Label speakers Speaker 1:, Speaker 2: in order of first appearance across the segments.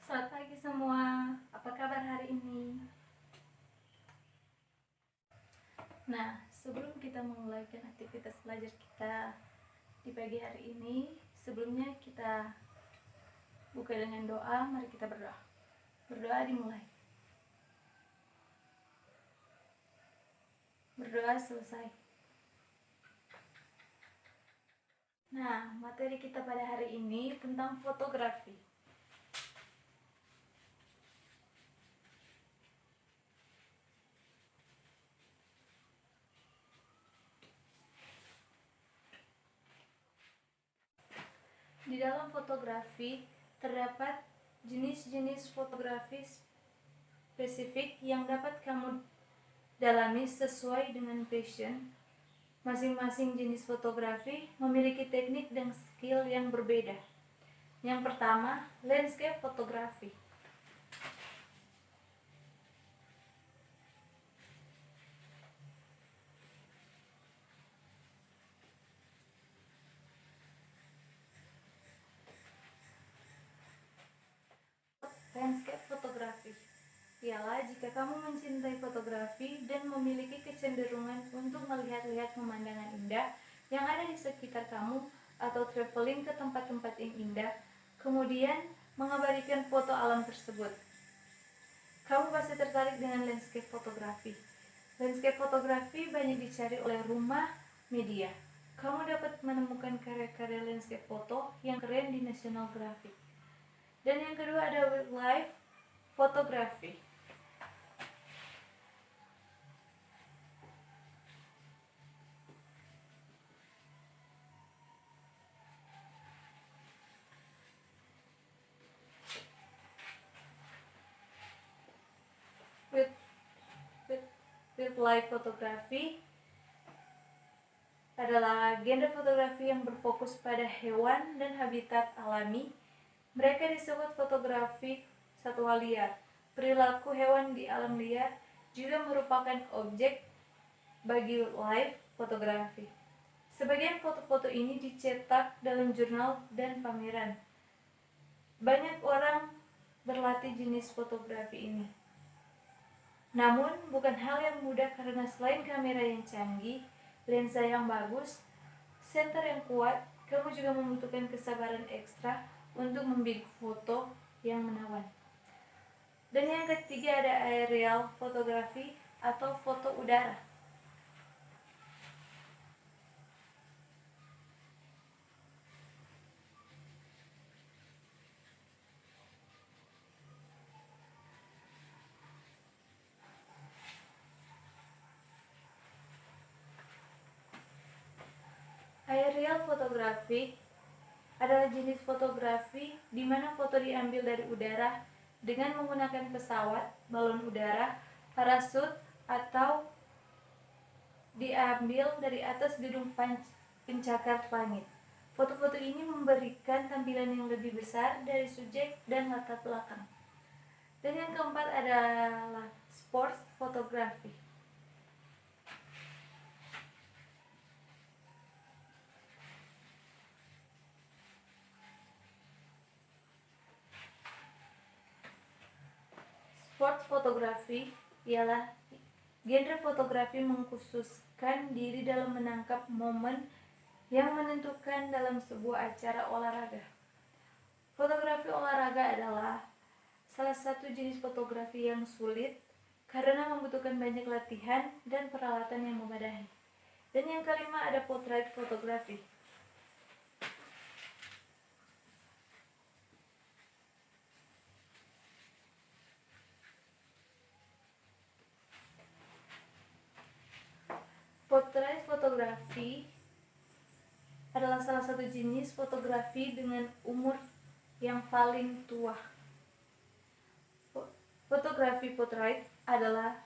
Speaker 1: Selamat pagi semua, apa kabar hari ini? Nah, sebelum kita memulaikan aktivitas belajar kita di pagi hari ini, sebelumnya kita buka dengan doa. Mari kita berdoa. Berdoa dimulai. Berdoa selesai. Nah, materi kita pada hari ini tentang fotografi. Di dalam fotografi terdapat jenis-jenis fotografi spesifik yang dapat kamu dalami sesuai dengan passion. Masing-masing jenis fotografi memiliki teknik dan skill yang berbeda. Yang pertama, landscape fotografi. Landscape fotografi ialah jika kamu mencintai fotografi dan memiliki kecenderungan untuk melihat-lihat pemandangan indah yang ada di sekitar kamu atau traveling ke tempat-tempat yang indah, kemudian mengabadikan foto alam tersebut. Kamu pasti tertarik dengan landscape fotografi. Landscape fotografi banyak dicari oleh rumah media. Kamu dapat menemukan karya-karya landscape foto yang keren di National Geographic. Dan yang kedua ada wildlife fotografi. Wildlife fotografi adalah genre fotografi yang berfokus pada hewan dan habitat alami. Mereka disebut fotografi satwa liar. Perilaku hewan di alam liar juga merupakan objek bagi wildlife fotografi. Sebagian foto-foto ini dicetak dalam jurnal dan pameran. Banyak orang berlatih jenis fotografi ini. Namun, bukan hal yang mudah karena selain kamera yang canggih, lensa yang bagus, senter yang kuat, kamu juga membutuhkan kesabaran ekstra untuk membidik foto yang menawan. Dan yang ketiga ada aerial fotografi atau foto udara. Aerial fotografi adalah jenis fotografi di mana foto diambil dari udara dengan menggunakan pesawat, balon udara, parasut, atau diambil dari atas gedung pencakar langit. Foto-foto ini memberikan tampilan yang lebih besar dari subjek dan latar belakang. Dan yang keempat adalah sports fotografi. Sport fotografi ialah genre fotografi mengkhususkan diri dalam menangkap momen yang menentukan dalam sebuah acara olahraga. Fotografi olahraga adalah salah satu jenis fotografi yang sulit karena membutuhkan banyak latihan dan peralatan yang memadai. Dan yang kelima ada portrait fotografi. Portrait fotografi adalah salah satu jenis fotografi dengan umur yang paling tua. Fotografi portrait adalah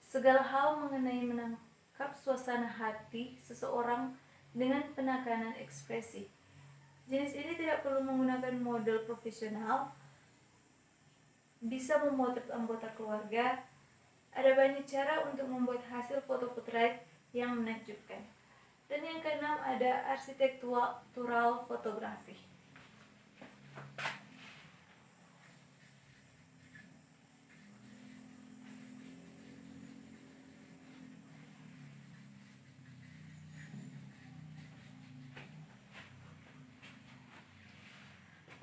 Speaker 1: segala hal mengenai menangkap suasana hati seseorang dengan penekanan ekspresi. Jenis ini tidak perlu menggunakan model profesional, bisa memotret anggota keluarga. Ada banyak cara untuk membuat hasil foto portrait yang menakjubkan. Dan yang keenam ada arsitektural fotografi.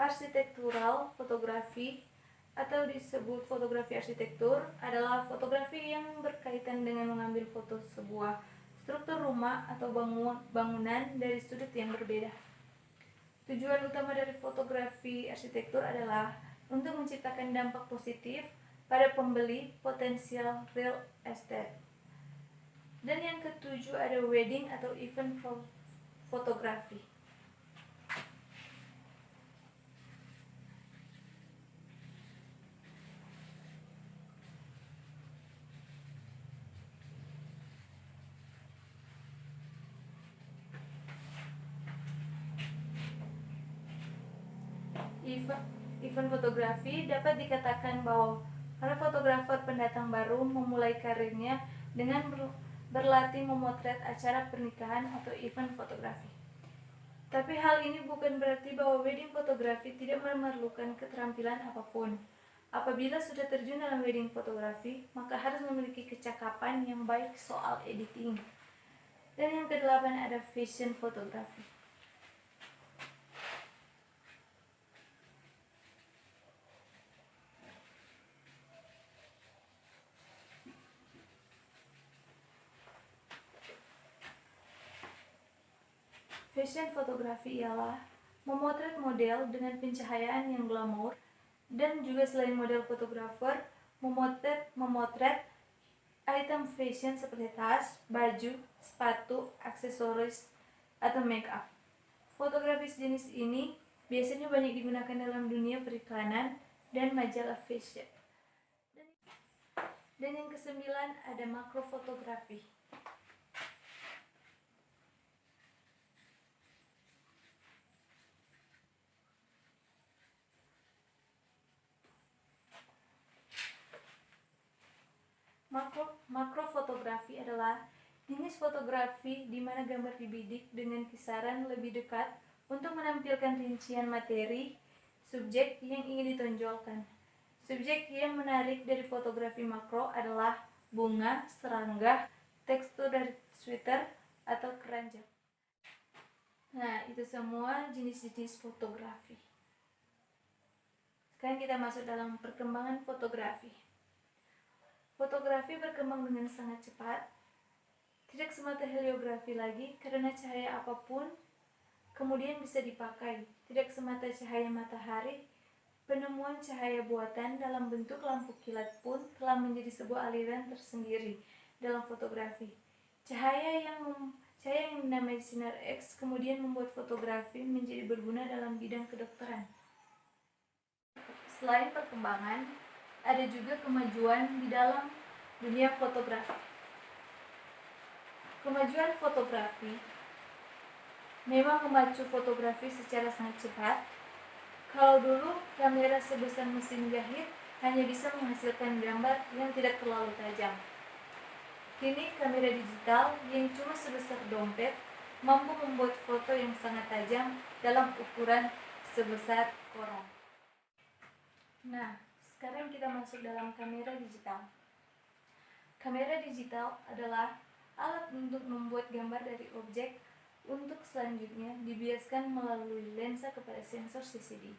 Speaker 1: Arsitektural fotografi atau disebut fotografi arsitektur adalah fotografi yang berkaitan dengan mengambil foto sebuah struktur rumah atau bangunan dari sudut yang berbeda. Tujuan utama dari fotografi arsitektur adalah untuk menciptakan dampak positif pada pembeli potensial real estate. Dan yang ketujuh ada wedding atau event fotografi. Event fotografi dapat dikatakan bahwa para fotografer pendatang baru memulai karirnya dengan berlatih memotret acara pernikahan atau event fotografi. Tapi hal ini bukan berarti bahwa wedding fotografi tidak memerlukan keterampilan apapun. Apabila sudah terjun dalam wedding fotografi, maka harus memiliki kecakapan yang baik soal editing. Dan yang kedelapan ada fashion fotografi. Fashion fotografi ialah memotret model dengan pencahayaan yang glamor, dan juga selain model fotografer memotret item fashion seperti tas, baju, sepatu, aksesoris, atau make up. Fotografi jenis ini biasanya banyak digunakan dalam dunia periklanan dan majalah fashion. Dan yang kesembilan ada makrofotografi. Makrofotografi adalah jenis fotografi di mana gambar dibidik dengan kisaran lebih dekat untuk menampilkan rincian materi subjek yang ingin ditonjolkan. Subjek yang menarik dari fotografi makro adalah bunga, serangga, tekstur dari sweater, atau keranjang. Nah, itu semua jenis-jenis fotografi. Sekarang kita masuk dalam perkembangan fotografi. Fotografi berkembang dengan sangat cepat, tidak semata heliografi lagi karena cahaya apapun kemudian bisa dipakai, tidak semata cahaya matahari. Penemuan cahaya buatan dalam bentuk lampu kilat pun telah menjadi sebuah aliran tersendiri dalam fotografi. Cahaya yang dinamai sinar X kemudian membuat fotografi menjadi berguna dalam bidang kedokteran. Selain perkembangan, ada juga kemajuan di dalam dunia fotografi. Kemajuan fotografi memang memacu fotografi secara sangat cepat. Kalau dulu kamera sebesar mesin jahit hanya bisa menghasilkan gambar yang tidak terlalu tajam. Kini kamera digital yang cuma sebesar dompet mampu membuat foto yang sangat tajam dalam ukuran sebesar koran. Nah, sekarang kita masuk dalam kamera digital. Kamera digital adalah alat untuk membuat gambar dari objek untuk selanjutnya dibiaskan melalui lensa kepada sensor CCD.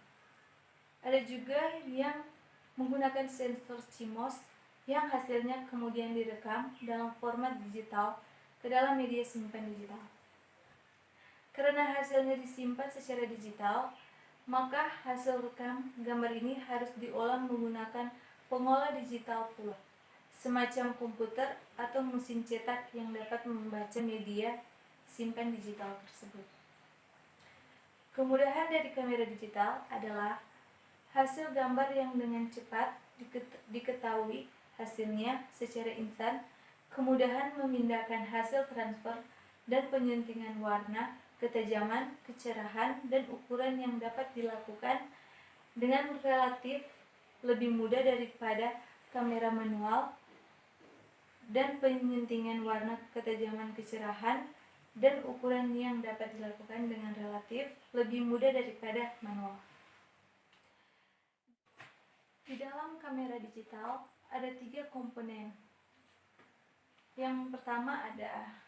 Speaker 1: Ada juga yang menggunakan sensor CMOS yang hasilnya kemudian direkam dalam format digital ke dalam media simpan digital. Karena hasilnya disimpan secara digital, maka hasil rekam gambar ini harus diolah menggunakan pengolah digital pula, semacam komputer atau mesin cetak yang dapat membaca media simpan digital tersebut. Kemudahan dari kamera digital adalah hasil gambar yang dengan cepat diketahui hasilnya secara instan, kemudahan memindahkan hasil transfer dan penyuntingan warna, ketajaman, kecerahan, dan ukuran yang dapat dilakukan dengan relatif lebih mudah daripada kamera manual, dan penyuntingan warna, ketajaman, kecerahan, dan ukuran yang dapat dilakukan dengan relatif lebih mudah daripada manual. Di dalam kamera digital ada 3 komponen. Yang pertama ada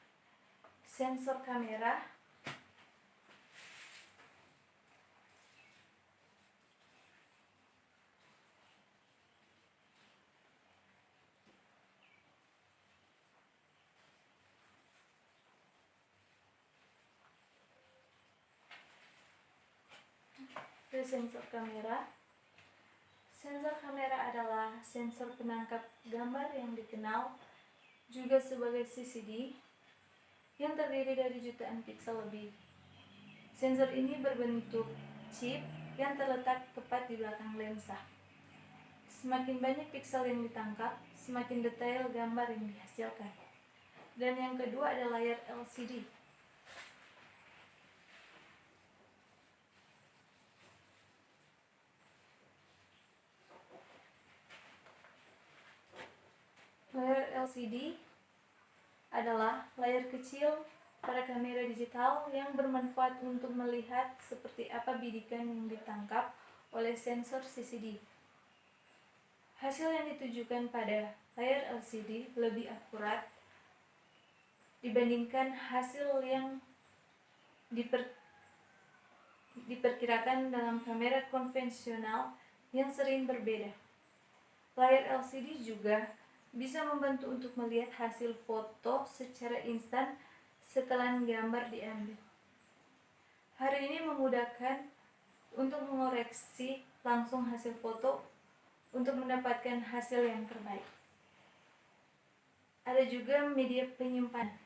Speaker 1: sensor kamera, sensor kamera. Sensor kamera adalah sensor penangkap gambar yang dikenal juga sebagai CCD yang terdiri dari jutaan piksel lebih. Sensor ini berbentuk chip yang terletak tepat di belakang lensa. Semakin banyak piksel yang ditangkap, semakin detail gambar yang dihasilkan. Dan yang kedua adalah layar LCD. Layar LCD adalah layar kecil pada kamera digital yang bermanfaat untuk melihat seperti apa bidikan yang ditangkap oleh sensor CCD. Hasil yang ditujukan pada layar LCD lebih akurat dibandingkan hasil yang diperkirakan dalam kamera konvensional yang sering berbeda. Layar LCD juga bisa membantu untuk melihat hasil foto secara instan setelah gambar diambil. Hari ini memudahkan untuk mengoreksi langsung hasil foto untuk mendapatkan hasil yang terbaik. Ada juga media penyimpanan.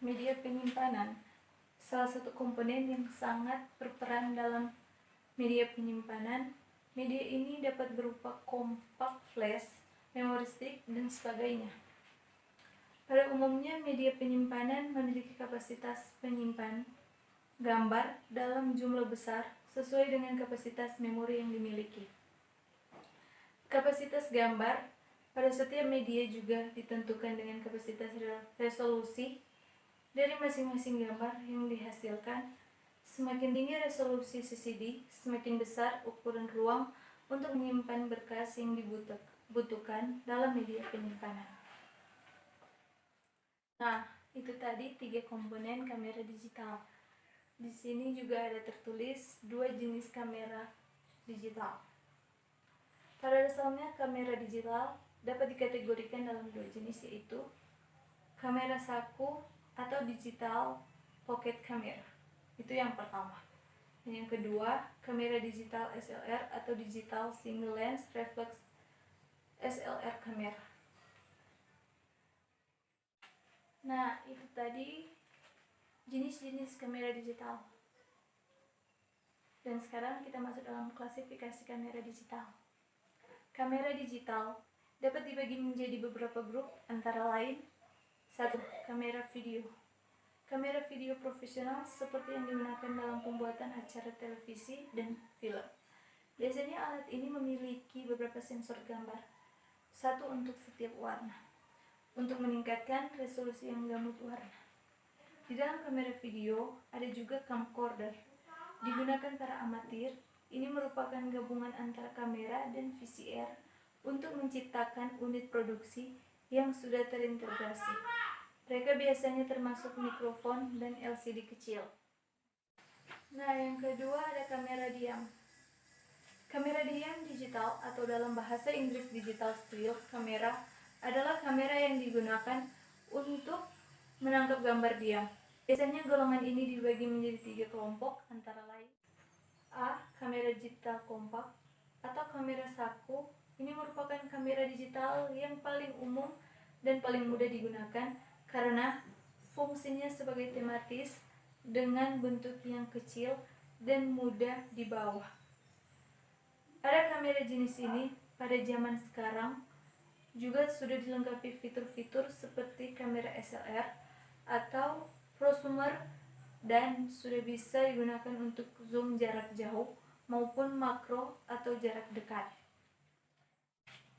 Speaker 1: Media penyimpanan salah satu komponen yang sangat berperan dalam media penyimpanan. Media ini dapat berupa kompak, flash, memori stick, dan sebagainya. Pada umumnya, media penyimpanan memiliki kapasitas penyimpan gambar dalam jumlah besar sesuai dengan kapasitas memori yang dimiliki. Kapasitas gambar pada setiap media juga ditentukan dengan kapasitas resolusi dari masing-masing gambar yang dihasilkan. Semakin tinggi resolusi CCD, semakin besar ukuran ruang untuk menyimpan berkas yang dibutuhkan dalam media penyimpanan. Nah, itu tadi 3 komponen kamera digital. Di sini juga ada tertulis 2 jenis kamera digital. Pada dasarnya kamera digital dapat dikategorikan dalam 2 jenis, yaitu kamera saku atau digital pocket camera. Itu yang pertama. Dan yang kedua, kamera digital SLR atau digital single lens reflex SLR camera. Nah, itu tadi jenis-jenis kamera digital. Dan sekarang kita masuk dalam klasifikasi kamera digital. Kamera digital dapat dibagi menjadi beberapa grup, antara lain: 1. Kamera video. Kamera video profesional seperti yang digunakan dalam pembuatan acara televisi dan film. Biasanya alat ini memiliki beberapa sensor gambar, satu untuk setiap warna, untuk meningkatkan resolusi yang gamut warna. Di dalam kamera video ada juga camcorder, digunakan para amatir. Ini merupakan gabungan antara kamera dan VCR untuk menciptakan unit produksi yang sudah terintegrasi. Mereka biasanya termasuk mikrofon dan LCD kecil. Nah, yang kedua ada kamera diam. Kamera diam digital atau dalam bahasa Inggris digital still kamera adalah kamera yang digunakan untuk menangkap gambar diam. Biasanya golongan ini dibagi menjadi 3 kelompok, antara lain: A. Kamera digital kompak atau kamera saku. Ini merupakan kamera digital yang paling umum dan paling mudah digunakan karena fungsinya sebagai tematis dengan bentuk yang kecil dan mudah dibawa. Ada kamera jenis ini pada zaman sekarang juga sudah dilengkapi fitur-fitur seperti kamera SLR atau prosumer dan sudah bisa digunakan untuk zoom jarak jauh maupun makro atau jarak dekat.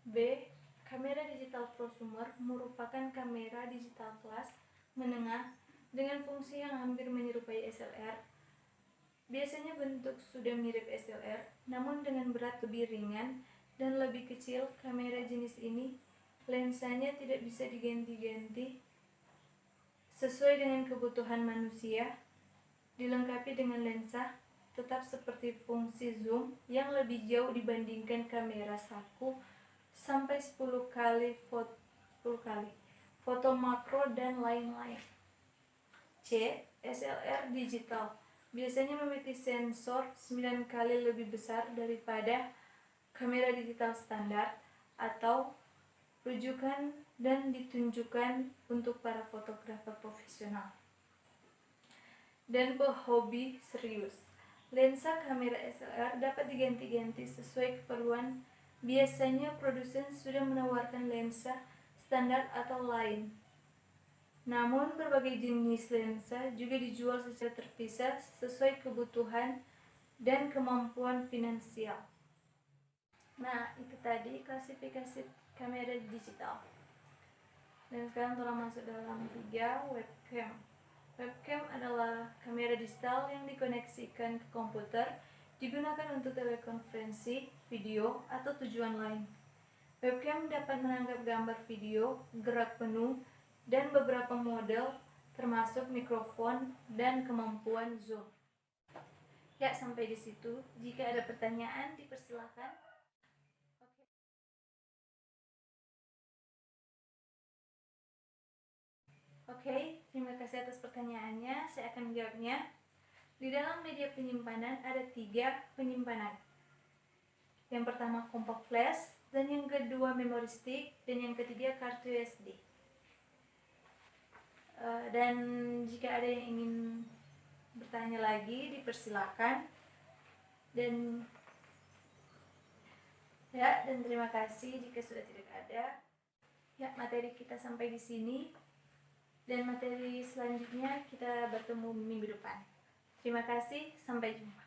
Speaker 1: B. Kamera digital prosumer merupakan kamera digital kelas menengah dengan fungsi yang hampir menyerupai SLR. Biasanya bentuk sudah mirip SLR, namun dengan berat lebih ringan dan lebih kecil. Kamera jenis ini lensanya tidak bisa diganti-ganti sesuai dengan kebutuhan manusia, dilengkapi dengan lensa tetap seperti fungsi zoom yang lebih jauh dibandingkan kamera saku sampai 10 kali foto makro dan lain-lain. C. SLR digital biasanya memiliki sensor 9 kali lebih besar daripada kamera digital standar atau rujukan dan ditunjukkan untuk para fotografer profesional dan pehobi serius. Lensa kamera SLR dapat diganti-ganti sesuai keperluan. Biasanya produsen sudah menawarkan lensa standar atau lain. Namun berbagai jenis lensa juga dijual secara terpisah sesuai kebutuhan dan kemampuan finansial. Nah, itu tadi klasifikasi kamera digital. Dan sekarang telah masuk dalam 3, webcam. Webcam adalah kamera digital yang dikoneksikan ke komputer, digunakan untuk telekonferensi, video, atau tujuan lain. Webcam dapat menangkap gambar video, gerak menu, dan beberapa model, termasuk mikrofon dan kemampuan zoom. Ya, sampai di situ. Jika ada pertanyaan, dipersilakan. Oke, terima kasih atas pertanyaannya. Saya akan menjawabnya. Di dalam media penyimpanan ada 3 penyimpanan. Yang pertama compact flash, dan yang kedua memory stick, dan yang ketiga kartu SD. Dan jika ada yang ingin bertanya lagi, dipersilakan. Dan terima kasih jika sudah tidak ada. Ya, materi kita sampai di sini. Dan materi selanjutnya kita bertemu minggu depan. Terima kasih, sampai jumpa.